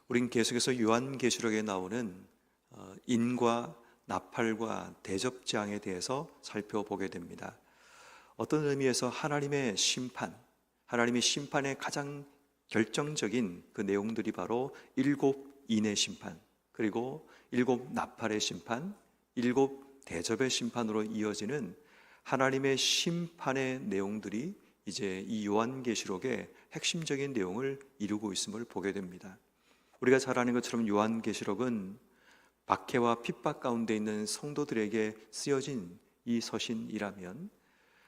우린 계속해서 요한계시록에 나오는 인과 나팔과 대접장에 대해서 살펴보게 됩니다. 어떤 의미에서 하나님의 심판, 하나님의 심판의 가장 결정적인 그 내용들이 바로 일곱 인의 심판, 그리고 일곱 나팔의 심판, 일곱 대접의 심판으로 이어지는 하나님의 심판의 내용들이 이제 이 요한계시록의 핵심적인 내용을 이루고 있음을 보게 됩니다. 우리가 잘 아는 것처럼 요한계시록은 박해와 핍박 가운데 있는 성도들에게 쓰여진 이 서신이라면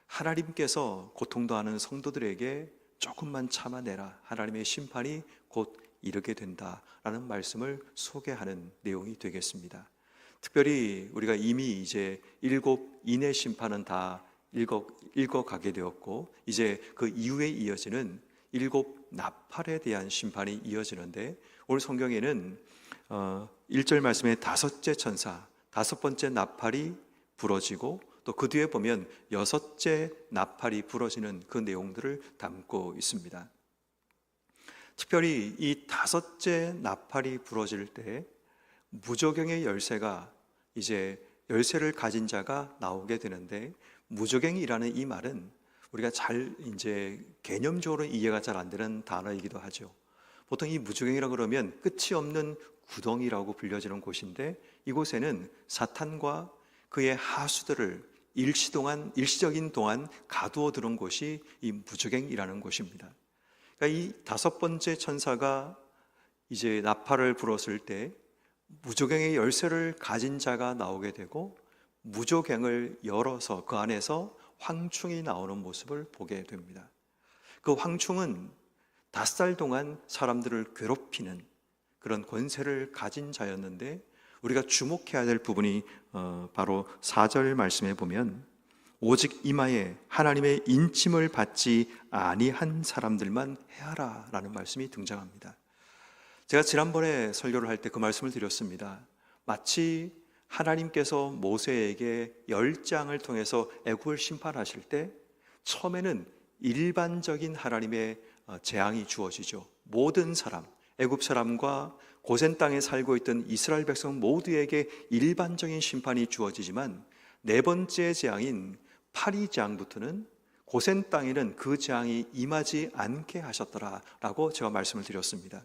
하나님께서 고통당하는 성도들에게 조금만 참아내라, 하나님의 심판이 곧 이르게 된다라는 말씀을 소개하는 내용이 되겠습니다. 특별히 우리가 이미 이제 일곱 인의 심판은 다 읽어가게 되었고, 이제 그 이후에 이어지는 일곱 나팔에 대한 심판이 이어지는데, 오늘 성경에는 1절 말씀에 다섯째 천사, 다섯 번째 나팔이 부러지고 또 그 뒤에 보면 여섯째 나팔이 부러지는 그 내용들을 담고 있습니다. 특별히 이 다섯째 나팔이 부러질 때 무저갱의 열쇠가 이제 열쇠를 가진 자가 나오게 되는데, 무저갱이라는 이 말은 우리가 잘 이제 개념적으로 이해가 잘 안 되는 단어이기도 하죠. 보통 이 무저갱이라고 그러면 끝이 없는 구덩이라고 불려지는 곳인데, 이곳에는 사탄과 그의 하수들을 일시적인 동안 가두어 두는 곳이 이 무저갱이라는 곳입니다. 그러니까 이 다섯 번째 천사가 이제 나팔을 불었을 때 무저갱의 열쇠를 가진 자가 나오게 되고, 무저갱을 열어서 그 안에서 황충이 나오는 모습을 보게 됩니다. 그 황충은 5살 동안 사람들을 괴롭히는 그런 권세를 가진 자였는데, 우리가 주목해야 될 부분이 바로 4절 말씀에 보면 오직 이마에 하나님의 인침을 받지 아니한 사람들만 해하라 라는 말씀이 등장합니다. 제가 지난번에 설교를 할 때 그 말씀을 드렸습니다. 마치 하나님께서 모세에게 10장을 통해서 애굽을 심판하실 때 처음에는 일반적인 하나님의 재앙이 주어지죠. 모든 사람, 애굽 사람과 고센 땅에 살고 있던 이스라엘 백성 모두에게 일반적인 심판이 주어지지만, 네 번째 재앙인 파리 재앙부터는 고센 땅에는 그 재앙이 임하지 않게 하셨더라라고 제가 말씀을 드렸습니다.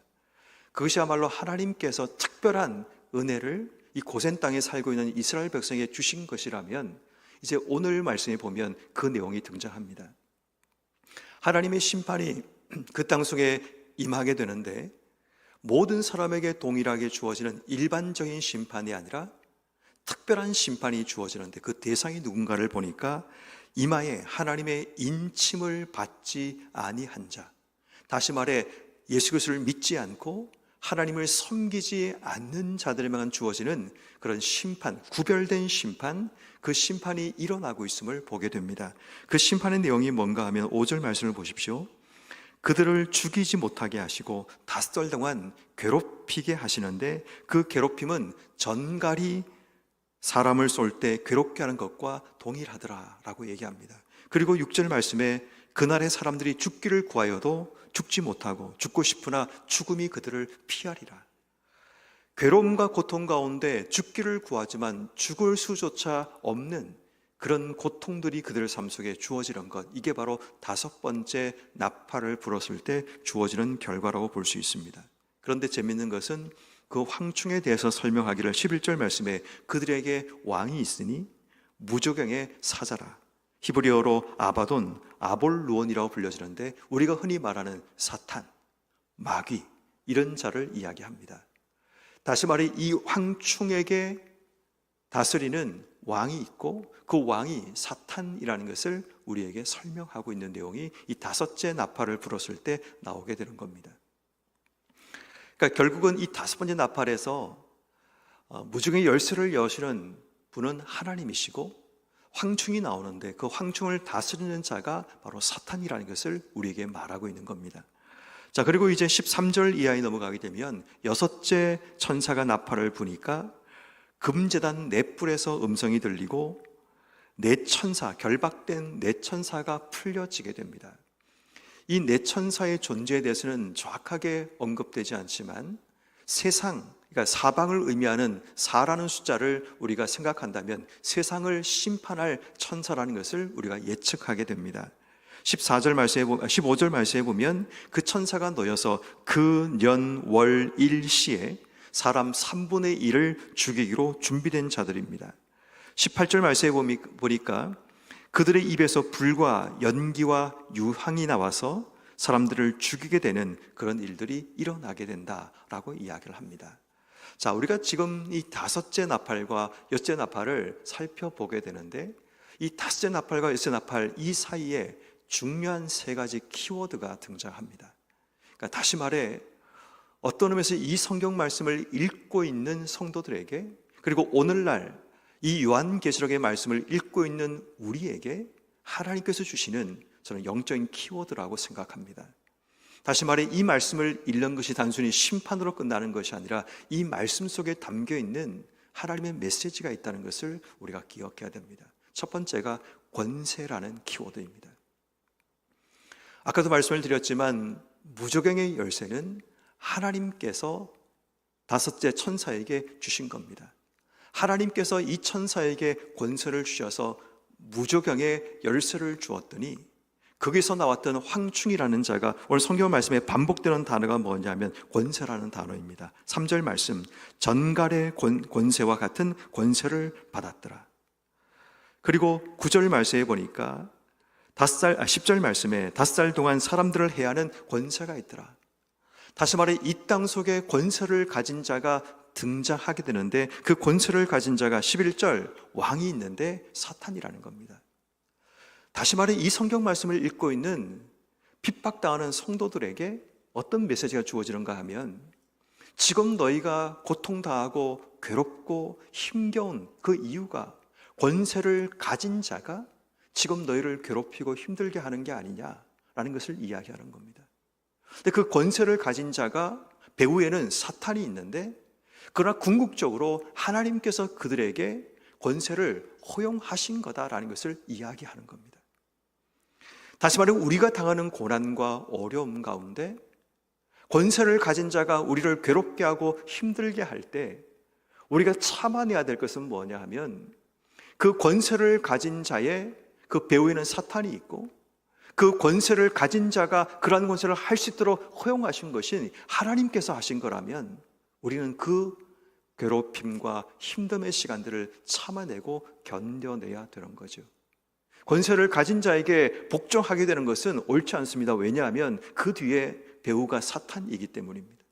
그것이야말로 하나님께서 특별한 은혜를 이 고센 땅에 살고 있는 이스라엘 백성에게 주신 것이라면, 이제 오늘 말씀에 보면 그 내용이 등장합니다. 하나님의 심판이 그 땅 속에 임하게 되는데, 모든 사람에게 동일하게 주어지는 일반적인 심판이 아니라 특별한 심판이 주어지는데, 그 대상이 누군가를 보니까 이마에 하나님의 인침을 받지 아니한 자, 다시 말해 예수 그리스도를 믿지 않고 하나님을 섬기지 않는 자들에만 주어지는 그런 심판, 구별된 심판, 그 심판이 일어나고 있음을 보게 됩니다. 그 심판의 내용이 뭔가 하면 5절 말씀을 보십시오. 그들을 죽이지 못하게 하시고 5달 동안 괴롭히게 하시는데, 그 괴롭힘은 전갈이 사람을 쏠 때 괴롭게 하는 것과 동일하더라라고 얘기합니다. 그리고 6절 말씀에 그날의 사람들이 죽기를 구하여도 죽지 못하고 죽고 싶으나 죽음이 그들을 피하리라. 괴로움과 고통 가운데 죽기를 구하지만 죽을 수조차 없는 그런 고통들이 그들 삶 속에 주어지는 것, 이게 바로 5번째 나팔을 불었을 때 주어지는 결과라고 볼 수 있습니다. 그런데 재미있는 것은 그 황충에 대해서 설명하기를 11절 말씀에 그들에게 왕이 있으니 무저갱의 사자라, 히브리어로 아바돈, 아볼루온이라고 불려지는데, 우리가 흔히 말하는 사탄, 마귀, 이런 자를 이야기합니다. 다시 말해 이 황충에게 다스리는 왕이 있고, 그 왕이 사탄이라는 것을 우리에게 설명하고 있는 내용이 이 5째 나팔을 불었을 때 나오게 되는 겁니다. 그러니까 결국은 이 5번째 나팔에서 무저갱의 열쇠를 여시는 분은 하나님이시고, 황충이 나오는데 그 황충을 다스리는 자가 바로 사탄이라는 것을 우리에게 말하고 있는 겁니다. 자, 그리고 이제 13절 이하에 넘어가게 되면 6째 천사가 나팔을 부니까 금제단 넷불에서 음성이 들리고 네 천사, 결박된 네 천사가 풀려지게 됩니다. 이 네 천사의 존재에 대해서는 정확하게 언급되지 않지만 세상, 그러니까 사방을 의미하는 4라는 숫자를 우리가 생각한다면 세상을 심판할 천사라는 것을 우리가 예측하게 됩니다. 15절 말씀에 보면 그 천사가 놓여서 그 년, 월, 일, 시에 사람 3분의 1을 죽이기로 준비된 자들입니다. 18절 말씀에 보니까 그들의 입에서 불과 연기와 유황이 나와서 사람들을 죽이게 되는 그런 일들이 일어나게 된다라고 이야기를 합니다. 자, 우리가 지금 이 다섯째 나팔과 여섯째 나팔을 살펴보게 되는데, 이 다섯째 나팔과 여섯째 나팔 이 사이에 중요한 세 가지 키워드가 등장합니다. 그러니까 다시 말해, 어떤 의미에서 이 성경 말씀을 읽고 있는 성도들에게, 그리고 오늘날 이 요한계시록의 말씀을 읽고 있는 우리에게 하나님께서 주시는 저는 영적인 키워드라고 생각합니다. 다시 말해, 이 말씀을 읽는 것이 단순히 심판으로 끝나는 것이 아니라 이 말씀 속에 담겨 있는 하나님의 메시지가 있다는 것을 우리가 기억해야 됩니다. 첫 번째가 권세라는 키워드입니다. 아까도 말씀을 드렸지만 무저갱의 열쇠는 하나님께서 다섯째 천사에게 주신 겁니다. 하나님께서 이 천사에게 권세를 주셔서 무저갱의 열쇠를 주었더니 거기서 나왔던 황충이라는 자가 오늘 성경 말씀에 반복되는 단어가 뭐냐면 권세라는 단어입니다. 3절 말씀, 전갈의 권세와 같은 권세를 받았더라. 그리고 9절 말씀에 보니까 10절 말씀에 5살 동안 사람들을 해야 하는 권세가 있더라. 다시 말해, 이 땅 속에 권세를 가진 자가 등장하게 되는데, 그 권세를 가진 자가 11절 왕이 있는데 사탄이라는 겁니다. 다시 말해, 이 성경 말씀을 읽고 있는 핍박당하는 성도들에게 어떤 메시지가 주어지는가 하면, 지금 너희가 고통당하고 괴롭고 힘겨운 그 이유가 권세를 가진 자가 지금 너희를 괴롭히고 힘들게 하는 게 아니냐라는 것을 이야기하는 겁니다. 근데 그 권세를 가진 자가 배후에는 사탄이 있는데, 그러나 궁극적으로 하나님께서 그들에게 권세를 허용하신 거다라는 것을 이야기하는 겁니다. 다시 말해, 우리가 당하는 고난과 어려움 가운데 권세를 가진 자가 우리를 괴롭게 하고 힘들게 할 때 우리가 참아내야 될 것은 뭐냐 하면, 그 권세를 가진 자의 그 배후에는 사탄이 있고, 그 권세를 가진 자가 그러한 권세를 할 수 있도록 허용하신 것이 하나님께서 하신 거라면 우리는 그 괴롭힘과 힘듦의 시간들을 참아내고 견뎌내야 되는 거죠. 권세를 가진 자에게 복종하게 되는 것은 옳지 않습니다. 왜냐하면 그 뒤에 배후가 사탄이기 때문입니다.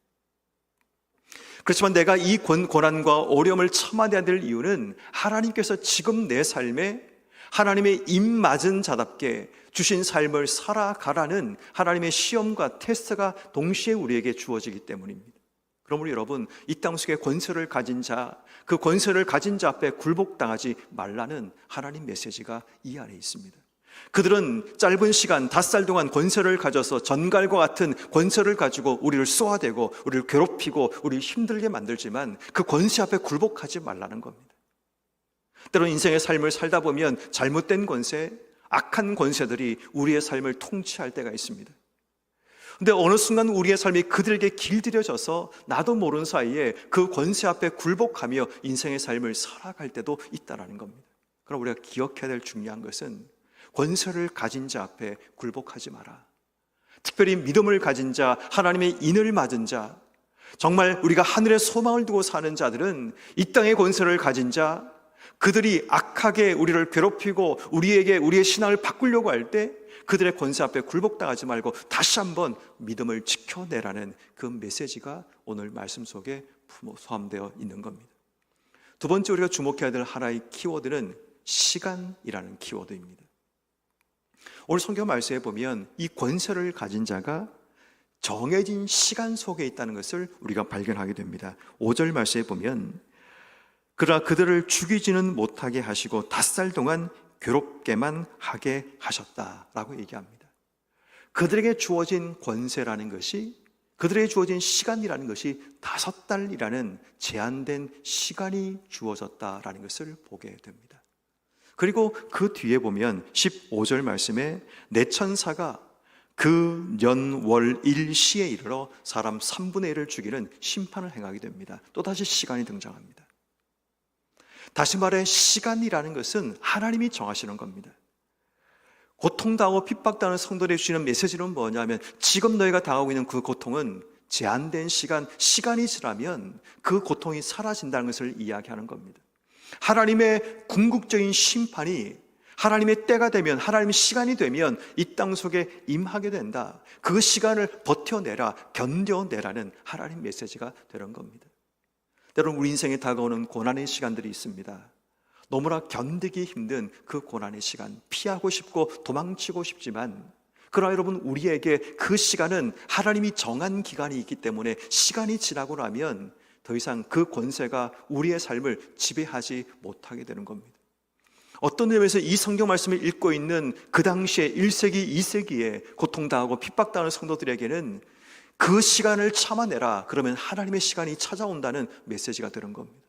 그렇지만 내가 이 고난과 어려움을 참아내야 될 이유는 하나님께서 지금 내 삶에 하나님의 입맞은 자답게 주신 삶을 살아가라는 하나님의 시험과 테스트가 동시에 우리에게 주어지기 때문입니다. 그러므로 여러분, 이 땅 속에 권세를 가진 자, 그 권세를 가진 자 앞에 굴복당하지 말라는 하나님 메시지가 이 안에 있습니다. 그들은 짧은 시간 5살 동안 권세를 가져서 전갈과 같은 권세를 가지고 우리를 쏘아대고 우리를 괴롭히고 우리를 힘들게 만들지만 그 권세 앞에 굴복하지 말라는 겁니다. 때로는 인생의 삶을 살다 보면 잘못된 권세, 악한 권세들이 우리의 삶을 통치할 때가 있습니다. 근데 어느 순간 우리의 삶이 그들에게 길들여져서 나도 모르는 사이에 그 권세 앞에 굴복하며 인생의 삶을 살아갈 때도 있다는 겁니다. 그럼 우리가 기억해야 될 중요한 것은 권세를 가진 자 앞에 굴복하지 마라. 특별히 믿음을 가진 자, 하나님의 인을 맞은 자, 정말 우리가 하늘의 소망을 두고 사는 자들은 이 땅의 권세를 가진 자, 그들이 악하게 우리를 괴롭히고 우리에게 우리의 신앙을 바꾸려고 할 때 그들의 권세 앞에 굴복당하지 말고 다시 한번 믿음을 지켜내라는 그 메시지가 오늘 말씀 속에 포함되어 있는 겁니다. 두 번째 우리가 주목해야 될 하나의 키워드는 시간이라는 키워드입니다. 오늘 성경 말씀에 보면 이 권세를 가진 자가 정해진 시간 속에 있다는 것을 우리가 발견하게 됩니다. 5절 말씀에 보면, 그러나 그들을 죽이지는 못하게 하시고 5살 동안 괴롭게만 하게 하셨다라고 얘기합니다. 그들에게 주어진 권세라는 것이, 그들에게 주어진 시간이라는 것이 5달이라는 제한된 시간이 주어졌다라는 것을 보게 됩니다. 그리고 그 뒤에 보면 15절 말씀에 내 천사가 그 년, 월, 일, 시에 이르러 사람 3분의 1을 죽이는 심판을 행하게 됩니다. 또다시 시간이 등장합니다. 다시 말해 시간이라는 것은 하나님이 정하시는 겁니다. 고통당하고 핍박당하는 성도들에게 주시는 메시지는 뭐냐면, 지금 너희가 당하고 있는 그 고통은 제한된 시간이 지나면 그 고통이 사라진다는 것을 이야기하는 겁니다. 하나님의 궁극적인 심판이 하나님의 때가 되면, 하나님의 시간이 되면 이 땅 속에 임하게 된다. 그 시간을 버텨내라, 견뎌내라는 하나님 메시지가 되는 겁니다. 때로는 우리 인생에 다가오는 고난의 시간들이 있습니다. 너무나 견디기 힘든 그 고난의 시간, 피하고 싶고 도망치고 싶지만, 그러나 여러분, 우리에게 그 시간은 하나님이 정한 기간이 있기 때문에 시간이 지나고 나면 더 이상 그 권세가 우리의 삶을 지배하지 못하게 되는 겁니다. 어떤 의미에서 이 성경 말씀을 읽고 있는 그 당시에 1세기, 2세기에 고통당하고 핍박당하는 성도들에게는 그 시간을 참아내라, 그러면 하나님의 시간이 찾아온다는 메시지가 되는 겁니다.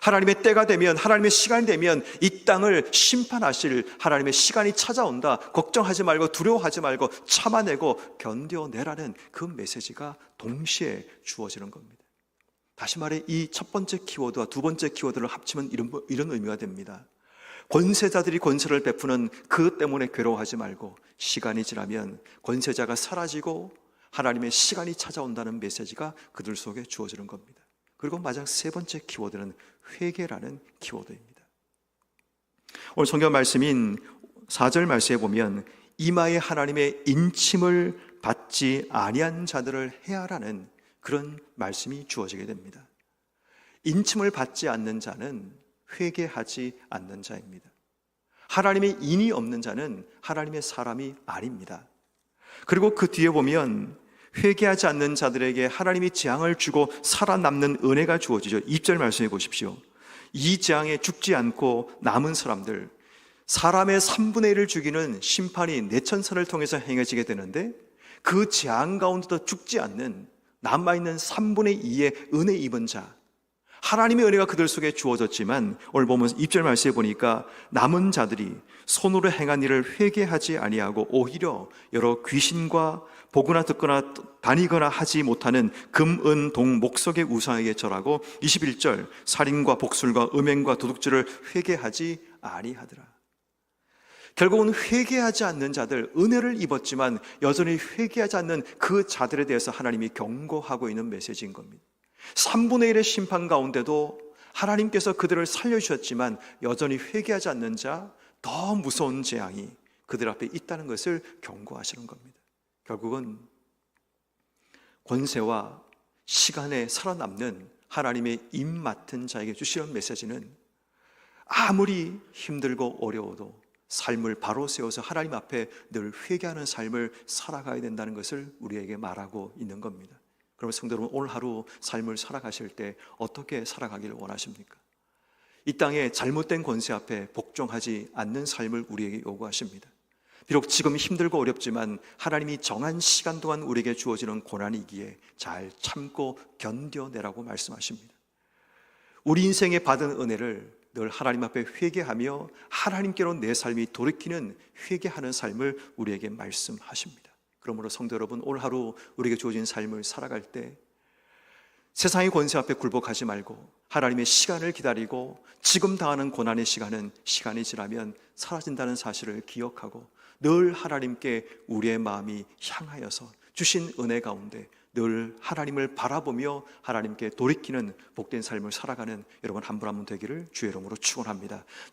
하나님의 때가 되면, 하나님의 시간이 되면 이 땅을 심판하실 하나님의 시간이 찾아온다. 걱정하지 말고 두려워하지 말고 참아내고 견뎌내라는 그 메시지가 동시에 주어지는 겁니다. 다시 말해 이 첫 번째 키워드와 두 번째 키워드를 합치면 이런 의미가 됩니다. 권세자들이 권세를 베푸는 그 때문에 괴로워하지 말고, 시간이 지나면 권세자가 사라지고 하나님의 시간이 찾아온다는 메시지가 그들 속에 주어지는 겁니다. 그리고 마지막 세 번째 키워드는 회개라는 키워드입니다. 오늘 성경 말씀인 4절 말씀에 보면, 이마에 하나님의 인침을 받지 아니한 자들을 해하라는 그런 말씀이 주어지게 됩니다. 인침을 받지 않는 자는 회개하지 않는 자입니다. 하나님의 인이 없는 자는 하나님의 사람이 아닙니다. 그리고 그 뒤에 보면 회개하지 않는 자들에게 하나님이 재앙을 주고 살아남는 은혜가 주어지죠. 2절 말씀해 보십시오. 이 재앙에 죽지 않고 남은 사람들, 사람의 3분의 1을 죽이는 심판이 내천선을 통해서 행해지게 되는데, 그 재앙 가운데도 죽지 않는 남아있는 3분의 2의 은혜 입은 자, 하나님의 은혜가 그들 속에 주어졌지만, 오늘 보면 2절 말씀에 보니까 남은 자들이 손으로 행한 일을 회개하지 아니하고 오히려 여러 귀신과 보거나 듣거나 다니거나 하지 못하는 금, 은, 동, 목석의 우상에게 절하고, 21절 살인과 복술과 음행과 도둑질을 회개하지 아니하더라. 결국은 회개하지 않는 자들, 은혜를 입었지만 여전히 회개하지 않는 그 자들에 대해서 하나님이 경고하고 있는 메시지인 겁니다. 3분의 1의 심판 가운데도 하나님께서 그들을 살려주셨지만 여전히 회개하지 않는 자, 더 무서운 재앙이 그들 앞에 있다는 것을 경고하시는 겁니다. 결국은 권세와 시간에 살아남는 하나님의 입 맡은 자에게 주시는 메시지는, 아무리 힘들고 어려워도 삶을 바로 세워서 하나님 앞에 늘 회개하는 삶을 살아가야 된다는 것을 우리에게 말하고 있는 겁니다. 그러면 성도 여러분, 오늘 하루 삶을 살아가실 때 어떻게 살아가기를 원하십니까? 이 땅에 잘못된 권세 앞에 복종하지 않는 삶을 우리에게 요구하십니다. 비록 지금 힘들고 어렵지만 하나님이 정한 시간 동안 우리에게 주어지는 고난이기에 잘 참고 견뎌내라고 말씀하십니다. 우리 인생에 받은 은혜를 늘 하나님 앞에 회개하며 하나님께로 내 삶이 돌이키는 회개하는 삶을 우리에게 말씀하십니다. 그러므로 성도 여러분, 오늘 하루 우리에게 주어진 삶을 살아갈 때 세상의 권세 앞에 굴복하지 말고 하나님의 시간을 기다리고, 지금 당하는 고난의 시간은 시간이 지나면 사라진다는 사실을 기억하고 늘 하나님께 우리의 마음이 향하여서 주신 은혜 가운데 늘 하나님을 바라보며 하나님께 돌이키는 복된 삶을 살아가는 여러분 한 분 한 분 되기를 주의 이름으로 축원합니다.